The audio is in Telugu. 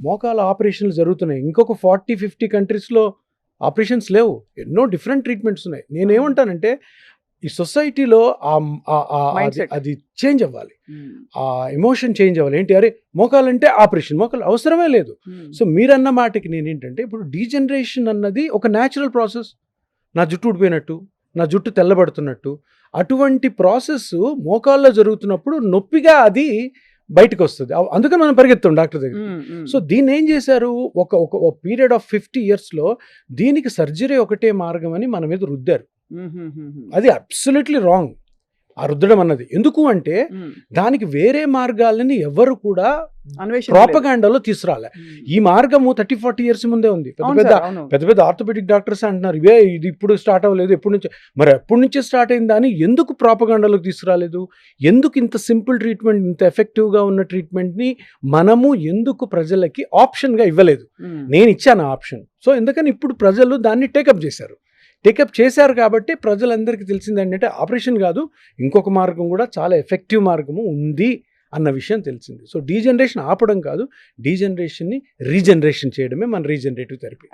మోకాల ఆపరేషన్లు జరుగుతున్నాయి. ఇంకొక 40-50 కంట్రీస్లో ఆపరేషన్స్ లేవు. ఎన్నో డిఫరెంట్ ట్రీట్మెంట్స్ ఉన్నాయి. నేనేమంటానంటే ఈ సొసైటీలో అది చేంజ్ అవ్వాలి. ఆ ఎమోషన్ చేంజ్ అవ్వాలి. ఏంటి, అరే మోకాలంటే ఆపరేషన్, మోకాలు అవసరమే లేదు. సో మీరన్న మాటకి నేనేంటంటే, ఇప్పుడు డీజనరేషన్ అన్నది ఒక న్యాచురల్ ప్రాసెస్. నా జుట్టు ఊడిపోయినట్టు, నా జుట్టు తెల్లబడుతున్నట్టు, అటువంటి ప్రాసెస్ మోకాల్లో జరుగుతున్నప్పుడు నొప్పిగా అది బయటకు వస్తుంది. అందుకని మనం పరిగెత్తాం డాక్టర్ దగ్గర. సో దీన్ని ఏం చేశారు, ఒక పీరియడ్ ఆఫ్ 50 yearsలో దీనికి సర్జరీ ఒకటే మార్గం అని మన మీద రుద్దారు. అది అబ్సల్యూట్లీ రాంగ్ ఆ రుద్దడం అన్నది. ఎందుకు అంటే దానికి వేరే మార్గాలని ఎవరు కూడా ప్రోపగాండాలో తీసుకురాలే. ఈ మార్గము 30-40 years ముందే ఉంది. పెద్ద పెద్ద ఆర్థోపెడిక్ డాక్టర్స్ అంటున్నారు ఇవే, ఇది ఇప్పుడు స్టార్ట్ అవ్వలేదు, ఎప్పటి నుంచి, మరి ఎప్పటి నుంచే స్టార్ట్ అయిందా అని ఎందుకు ప్రోపగాండాలోకి తీసుకురాలేదు? ఎందుకు ఇంత సింపుల్ ట్రీట్మెంట్, ఇంత ఎఫెక్టివ్గా ఉన్న ట్రీట్మెంట్ని మనము ఎందుకు ప్రజలకి ఆప్షన్గా ఇవ్వలేదు? నేను ఇచ్చాను ఆప్షన్. సో ఎందుకని ఇప్పుడు ప్రజలు దాన్ని టేకప్ చేశారు కాబట్టి ప్రజలందరికీ తెలిసింది ఏంటంటే ఆపరేషన్ కాదు, ఇంకొక మార్గం కూడా చాలా ఎఫెక్టివ్ మార్గము ఉంది అన్న విషయం తెలిసింది. సో డీజనరేషన్ ఆపడం కాదు, డీజనరేషన్ని రీజనరేషన్ చేయడమే మన రీజనరేటివ్ థెరపీ.